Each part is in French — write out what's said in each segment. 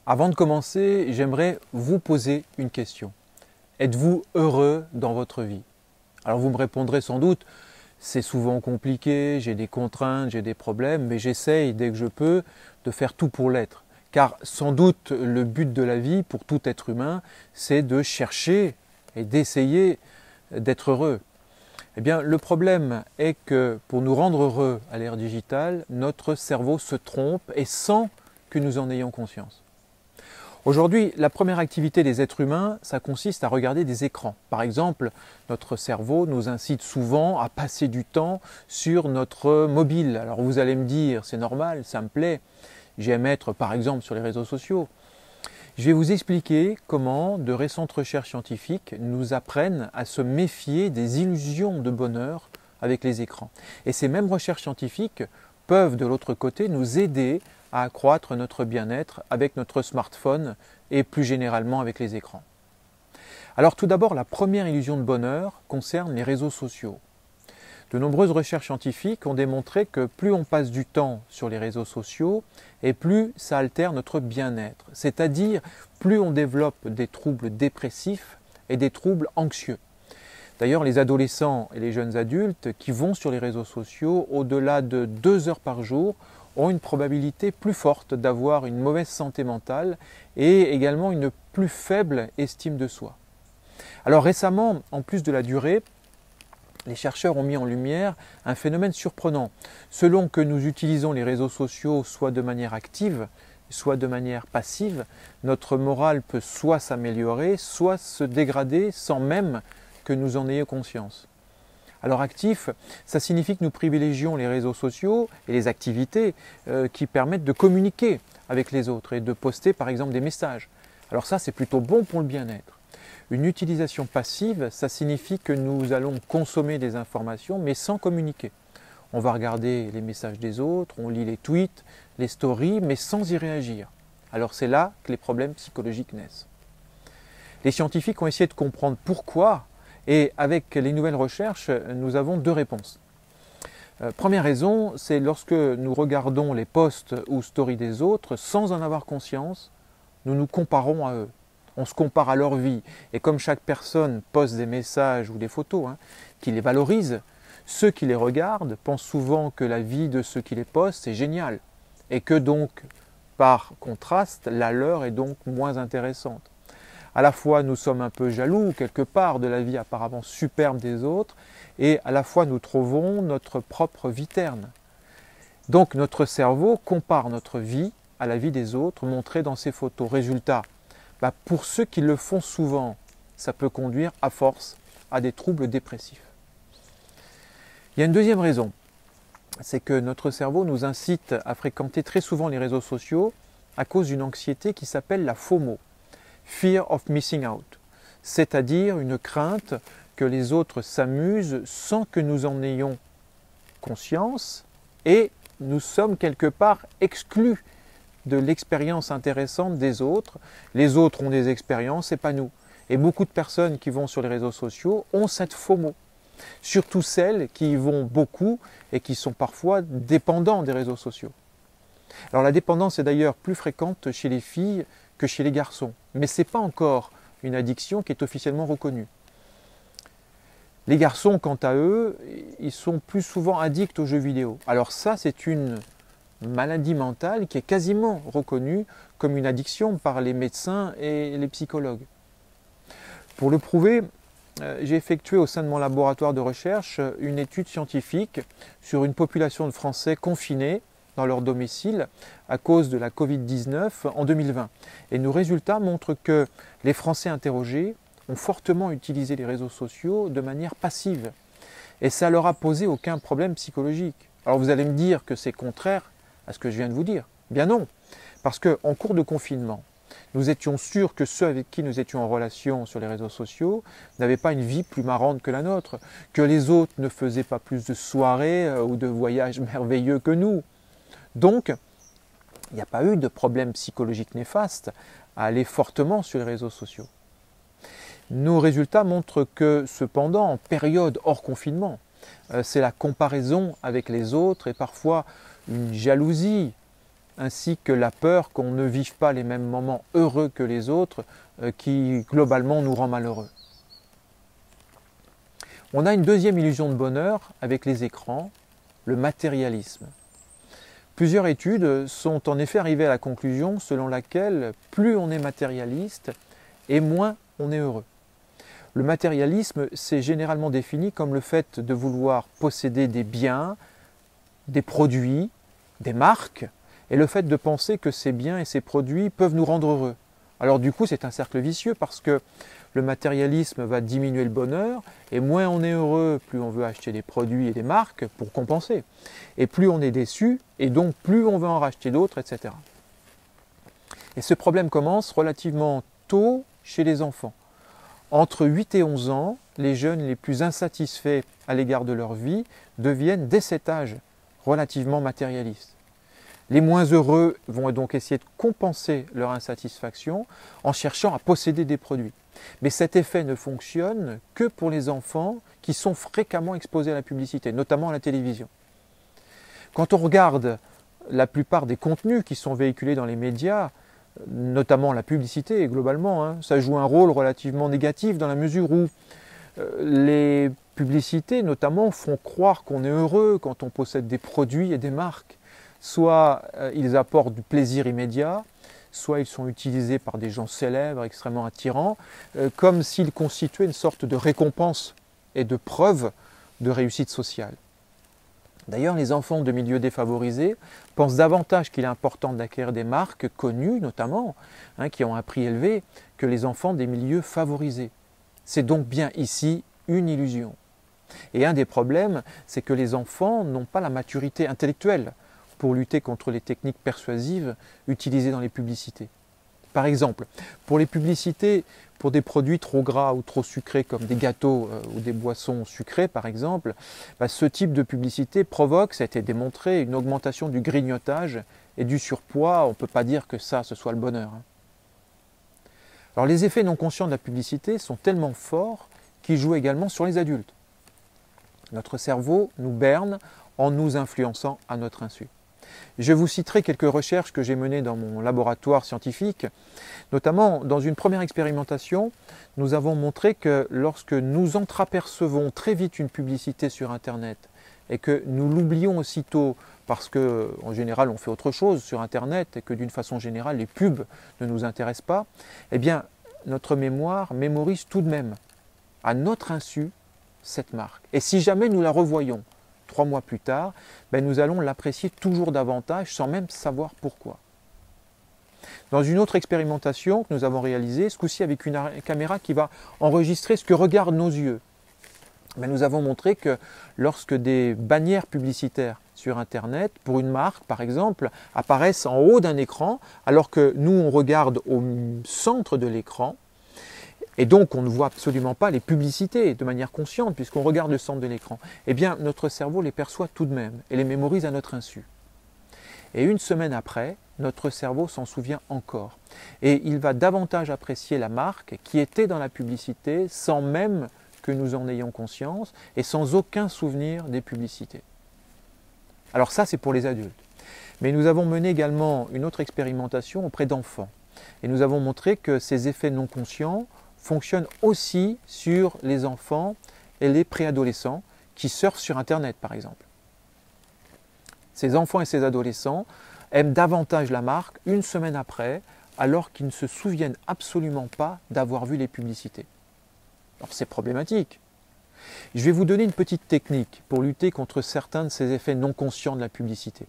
Avant de commencer, j'aimerais vous poser une question. Êtes-vous heureux dans votre vie? Alors vous me répondrez sans doute, c'est souvent compliqué, j'ai des contraintes, j'ai des problèmes, mais j'essaye dès que je peux de faire tout pour l'être. Car sans doute le but de la vie pour tout être humain, c'est de chercher et d'essayer d'être heureux. Eh bien, le problème est que pour nous rendre heureux à l'ère digitale, notre cerveau se trompe et sans que nous en ayons conscience. Aujourd'hui, la première activité des êtres humains, ça consiste à regarder des écrans. Par exemple, notre cerveau nous incite souvent à passer du temps sur notre mobile. Alors vous allez me dire, c'est normal, ça me plaît, j'aime être par exemple sur les réseaux sociaux. Je vais vous expliquer comment de récentes recherches scientifiques nous apprennent à se méfier des illusions de bonheur avec les écrans. Et ces mêmes recherches scientifiques peuvent de l'autre côté nous aider à accroître notre bien-être avec notre smartphone et plus généralement avec les écrans. Alors tout d'abord, la première illusion de bonheur concerne les réseaux sociaux. De nombreuses recherches scientifiques ont démontré que plus on passe du temps sur les réseaux sociaux et plus ça altère notre bien-être, c'est-à-dire plus on développe des troubles dépressifs et des troubles anxieux. D'ailleurs, les adolescents et les jeunes adultes qui vont sur les réseaux sociaux au-delà de 2 heures par jour ont une probabilité plus forte d'avoir une mauvaise santé mentale et également une plus faible estime de soi. Alors récemment, en plus de la durée, les chercheurs ont mis en lumière un phénomène surprenant. Selon que nous utilisons les réseaux sociaux soit de manière active, soit de manière passive, notre morale peut soit s'améliorer, soit se dégrader sans même que nous en ayons conscience. Alors actif, ça signifie que nous privilégions les réseaux sociaux et les activités qui permettent de communiquer avec les autres et de poster par exemple des messages. Alors ça, c'est plutôt bon pour le bien-être. Une utilisation passive, ça signifie que nous allons consommer des informations mais sans communiquer. On va regarder les messages des autres, on lit les tweets, les stories, mais sans y réagir. Alors c'est là que les problèmes psychologiques naissent. Les scientifiques ont essayé de comprendre pourquoi. Et avec les nouvelles recherches, nous avons 2 réponses. Première raison, c'est lorsque nous regardons les posts ou stories des autres sans en avoir conscience, nous nous comparons à eux. On se compare à leur vie. Et comme chaque personne poste des messages ou des photos qui les valorisent, ceux qui les regardent pensent souvent que la vie de ceux qui les postent est géniale. Et que donc, par contraste, la leur est donc moins intéressante. À la fois nous sommes un peu jaloux quelque part de la vie apparemment superbe des autres et à la fois nous trouvons notre propre vie terne. Donc notre cerveau compare notre vie à la vie des autres montrée dans ces photos. Résultat, pour ceux qui le font souvent, ça peut conduire à force à des troubles dépressifs. Il y a une deuxième raison, c'est que notre cerveau nous incite à fréquenter très souvent les réseaux sociaux à cause d'une anxiété qui s'appelle la FOMO. Fear of missing out, c'est-à-dire une crainte que les autres s'amusent sans que nous en ayons conscience et nous sommes quelque part exclus de l'expérience intéressante des autres. Les autres ont des expériences et pas nous. Et beaucoup de personnes qui vont sur les réseaux sociaux ont cette FOMO, surtout celles qui y vont beaucoup et qui sont parfois dépendants des réseaux sociaux. Alors la dépendance est d'ailleurs plus fréquente chez les filles que chez les garçons. Mais ce n'est pas encore une addiction qui est officiellement reconnue. Les garçons, quant à eux, ils sont plus souvent addicts aux jeux vidéo. Alors ça, c'est une maladie mentale qui est quasiment reconnue comme une addiction par les médecins et les psychologues. Pour le prouver, j'ai effectué au sein de mon laboratoire de recherche une étude scientifique sur une population de Français confinés dans leur domicile à cause de la Covid-19 en 2020. Et nos résultats montrent que les Français interrogés ont fortement utilisé les réseaux sociaux de manière passive. Et ça leur a posé aucun problème psychologique. Alors vous allez me dire que c'est contraire à ce que je viens de vous dire. Bien non, parce qu'en cours de confinement, nous étions sûrs que ceux avec qui nous étions en relation sur les réseaux sociaux n'avaient pas une vie plus marrante que la nôtre, que les autres ne faisaient pas plus de soirées ou de voyages merveilleux que nous. Donc, il n'y a pas eu de problème psychologique néfaste à aller fortement sur les réseaux sociaux. Nos résultats montrent que, cependant, en période hors confinement, c'est la comparaison avec les autres et parfois une jalousie ainsi que la peur qu'on ne vive pas les mêmes moments heureux que les autres, qui globalement nous rend malheureux. On a une deuxième illusion de bonheur avec les écrans, le matérialisme. Plusieurs études sont en effet arrivées à la conclusion selon laquelle plus on est matérialiste et moins on est heureux. Le matérialisme, c'est généralement défini comme le fait de vouloir posséder des biens, des produits, des marques, et le fait de penser que ces biens et ces produits peuvent nous rendre heureux. Alors du coup, c'est un cercle vicieux parce que le matérialisme va diminuer le bonheur, et moins on est heureux, plus on veut acheter des produits et des marques pour compenser. Et plus on est déçu, et donc plus on veut en racheter d'autres, etc. Et ce problème commence relativement tôt chez les enfants. Entre 8 et 11 ans, les jeunes les plus insatisfaits à l'égard de leur vie deviennent dès cet âge relativement matérialistes. Les moins heureux vont donc essayer de compenser leur insatisfaction en cherchant à posséder des produits. Mais cet effet ne fonctionne que pour les enfants qui sont fréquemment exposés à la publicité, notamment à la télévision. Quand on regarde la plupart des contenus qui sont véhiculés dans les médias, notamment la publicité globalement, ça joue un rôle relativement négatif dans la mesure où les publicités notamment font croire qu'on est heureux quand on possède des produits et des marques. Soit ils apportent du plaisir immédiat, soit ils sont utilisés par des gens célèbres, extrêmement attirants, comme s'ils constituaient une sorte de récompense et de preuve de réussite sociale. D'ailleurs, les enfants de milieux défavorisés pensent davantage qu'il est important d'acquérir des marques connues, notamment, qui ont un prix élevé, que les enfants des milieux favorisés. C'est donc bien ici une illusion. Et un des problèmes, c'est que les enfants n'ont pas la maturité intellectuelle pour lutter contre les techniques persuasives utilisées dans les publicités. Par exemple, pour les publicités, pour des produits trop gras ou trop sucrés comme des gâteaux ou des boissons sucrées par exemple, ce type de publicité provoque, ça a été démontré, une augmentation du grignotage et du surpoids. On ne peut pas dire que ça, ce soit le bonheur. Alors les effets non conscients de la publicité sont tellement forts qu'ils jouent également sur les adultes. Notre cerveau nous berne en nous influençant à notre insu. Je vous citerai quelques recherches que j'ai menées dans mon laboratoire scientifique. Notamment, dans une première expérimentation, nous avons montré que lorsque nous entreapercevons très vite une publicité sur Internet et que nous l'oublions aussitôt parce qu'en général on fait autre chose sur Internet et que d'une façon générale les pubs ne nous intéressent pas, eh bien notre mémoire mémorise tout de même à notre insu cette marque. Et si jamais nous la revoyons 3 mois plus tard, nous allons l'apprécier toujours davantage sans même savoir pourquoi. Dans une autre expérimentation que nous avons réalisée, ce coup-ci avec une caméra qui va enregistrer ce que regardent nos yeux, nous avons montré que lorsque des bannières publicitaires sur Internet, pour une marque par exemple, apparaissent en haut d'un écran, alors que nous on regarde au centre de l'écran, et donc on ne voit absolument pas les publicités de manière consciente puisqu'on regarde le centre de l'écran, eh bien notre cerveau les perçoit tout de même et les mémorise à notre insu. Et une semaine après, notre cerveau s'en souvient encore. Et il va davantage apprécier la marque qui était dans la publicité sans même que nous en ayons conscience et sans aucun souvenir des publicités. Alors ça, c'est pour les adultes. Mais nous avons mené également une autre expérimentation auprès d'enfants. Et nous avons montré que ces effets non conscients fonctionnent aussi sur les enfants et les préadolescents qui surfent sur Internet, par exemple. Ces enfants et ces adolescents aiment davantage la marque une semaine après, alors qu'ils ne se souviennent absolument pas d'avoir vu les publicités. Alors c'est problématique. Je vais vous donner une petite technique pour lutter contre certains de ces effets non conscients de la publicité.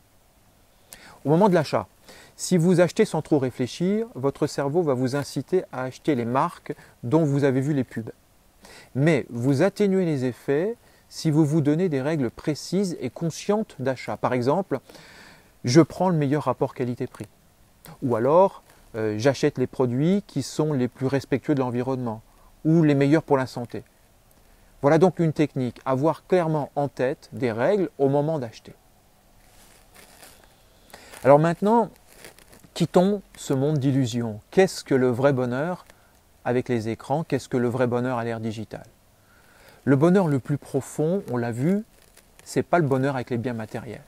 Au moment de l'achat, si vous achetez sans trop réfléchir, votre cerveau va vous inciter à acheter les marques dont vous avez vu les pubs. Mais vous atténuez les effets si vous vous donnez des règles précises et conscientes d'achat. Par exemple, je prends le meilleur rapport qualité-prix. Ou alors, j'achète les produits qui sont les plus respectueux de l'environnement ou les meilleurs pour la santé. Voilà donc une technique, avoir clairement en tête des règles au moment d'acheter. Alors maintenant, quittons ce monde d'illusions. Qu'est-ce que le vrai bonheur avec les écrans? Qu'est-ce que le vrai bonheur à l'ère digitale? Le bonheur le plus profond, on l'a vu, ce n'est pas le bonheur avec les biens matériels.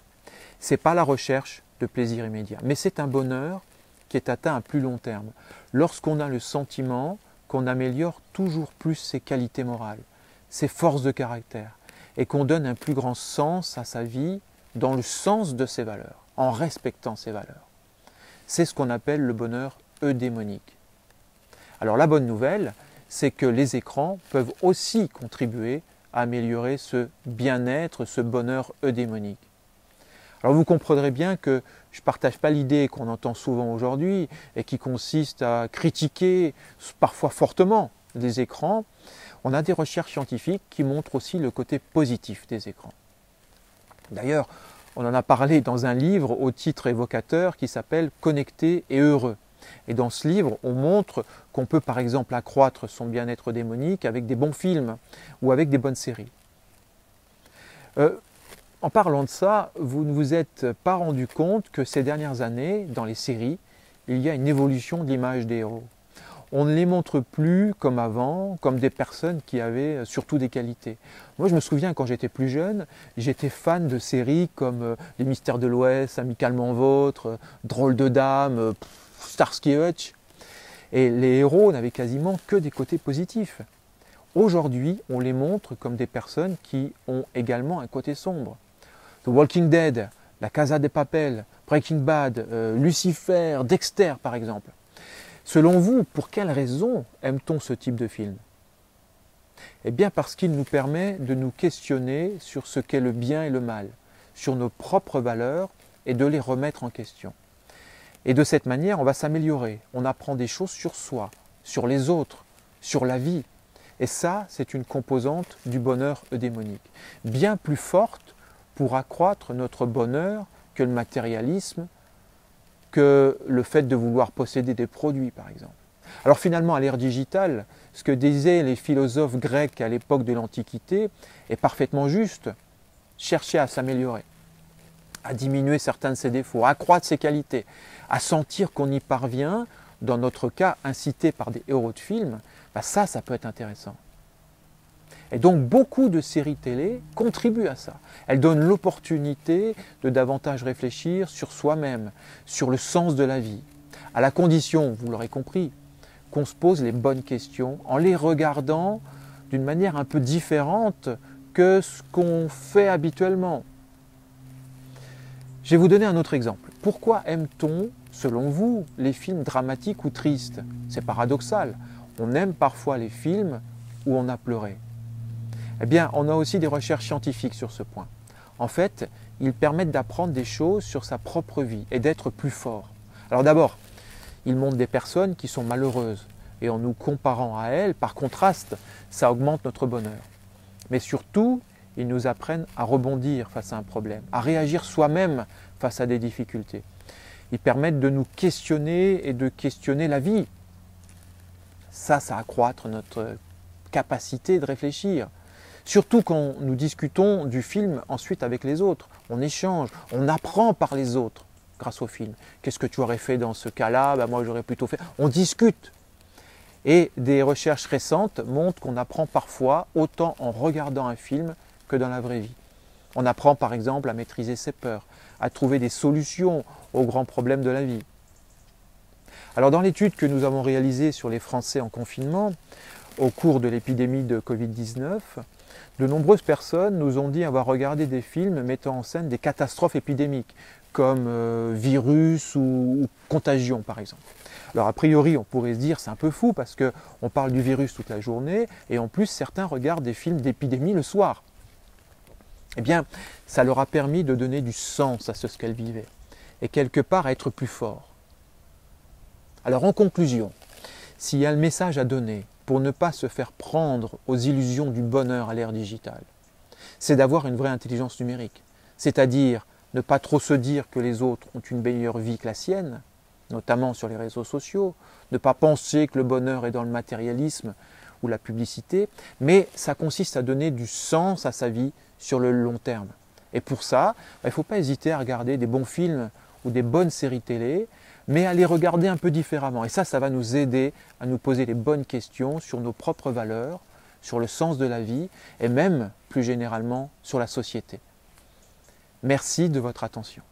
Ce n'est pas la recherche de plaisir immédiat. Mais c'est un bonheur qui est atteint à plus long terme, lorsqu'on a le sentiment qu'on améliore toujours plus ses qualités morales, ses forces de caractère, et qu'on donne un plus grand sens à sa vie dans le sens de ses valeurs, en respectant ses valeurs. C'est ce qu'on appelle le bonheur eudémonique. Alors la bonne nouvelle, c'est que les écrans peuvent aussi contribuer à améliorer ce bien-être, ce bonheur eudémonique. Alors vous comprendrez bien que je ne partage pas l'idée qu'on entend souvent aujourd'hui et qui consiste à critiquer parfois fortement les écrans. On a des recherches scientifiques qui montrent aussi le côté positif des écrans. D'ailleurs, on en a parlé dans un livre au titre évocateur qui s'appelle « Connecté et heureux ». Et dans ce livre, on montre qu'on peut par exemple accroître son bien-être démonique avec des bons films ou avec des bonnes séries. En parlant de ça, vous ne vous êtes pas rendu compte que ces dernières années, dans les séries, il y a une évolution de l'image des héros. On ne les montre plus comme avant, comme des personnes qui avaient surtout des qualités. Moi, je me souviens, quand j'étais plus jeune, j'étais fan de séries comme Les Mystères de l'Ouest, Amicalement Vôtre, Drôle de Dame, Starsky et Hutch. Et les héros n'avaient quasiment que des côtés positifs. Aujourd'hui, on les montre comme des personnes qui ont également un côté sombre. The Walking Dead, La Casa de Papel, Breaking Bad, Lucifer, Dexter par exemple. Selon vous, pour quelles raisons aime-t-on ce type de film? Eh bien parce qu'il nous permet de nous questionner sur ce qu'est le bien et le mal, sur nos propres valeurs et de les remettre en question. Et de cette manière, on va s'améliorer, on apprend des choses sur soi, sur les autres, sur la vie. Et ça, c'est une composante du bonheur eudémonique, bien plus forte pour accroître notre bonheur que le matérialisme, que le fait de vouloir posséder des produits, par exemple. Alors finalement, à l'ère digitale, ce que disaient les philosophes grecs à l'époque de l'Antiquité est parfaitement juste. Chercher à s'améliorer, à diminuer certains de ses défauts, à accroître ses qualités, à sentir qu'on y parvient, dans notre cas, incité par des héros de films, ça peut être intéressant. Et donc beaucoup de séries télé contribuent à ça. Elles donnent l'opportunité de davantage réfléchir sur soi-même, sur le sens de la vie, à la condition, vous l'aurez compris, qu'on se pose les bonnes questions en les regardant d'une manière un peu différente que ce qu'on fait habituellement. Je vais vous donner un autre exemple. Pourquoi aime-t-on, selon vous, les films dramatiques ou tristes? C'est paradoxal. On aime parfois les films où on a pleuré. Eh bien, on a aussi des recherches scientifiques sur ce point. En fait, ils permettent d'apprendre des choses sur sa propre vie et d'être plus fort. Alors d'abord, ils montrent des personnes qui sont malheureuses et en nous comparant à elles, par contraste, ça augmente notre bonheur. Mais surtout, ils nous apprennent à rebondir face à un problème, à réagir soi-même face à des difficultés. Ils permettent de nous questionner et de questionner la vie. Ça accroître notre capacité de réfléchir. Surtout quand nous discutons du film ensuite avec les autres. On échange, on apprend par les autres grâce au film. Qu'est-ce que tu aurais fait dans ce cas-là? Moi j'aurais plutôt fait... On discute. Et des recherches récentes montrent qu'on apprend parfois autant en regardant un film que dans la vraie vie. On apprend par exemple à maîtriser ses peurs, à trouver des solutions aux grands problèmes de la vie. Alors dans l'étude que nous avons réalisée sur les Français en confinement, au cours de l'épidémie de Covid-19, de nombreuses personnes nous ont dit avoir regardé des films mettant en scène des catastrophes épidémiques, comme virus ou contagion par exemple. Alors a priori, on pourrait se dire c'est un peu fou parce qu'on parle du virus toute la journée et en plus certains regardent des films d'épidémie le soir. Eh bien, ça leur a permis de donner du sens à ce qu'elles vivaient et quelque part à être plus forts. Alors en conclusion, s'il y a le message à donner pour ne pas se faire prendre aux illusions du bonheur à l'ère digitale, c'est d'avoir une vraie intelligence numérique, c'est-à-dire ne pas trop se dire que les autres ont une meilleure vie que la sienne, notamment sur les réseaux sociaux, ne pas penser que le bonheur est dans le matérialisme ou la publicité, mais ça consiste à donner du sens à sa vie sur le long terme. Et pour ça, il ne faut pas hésiter à regarder des bons films ou des bonnes séries télé, mais à les regarder un peu différemment. Et ça va nous aider à nous poser les bonnes questions sur nos propres valeurs, sur le sens de la vie et même, plus généralement, sur la société. Merci de votre attention.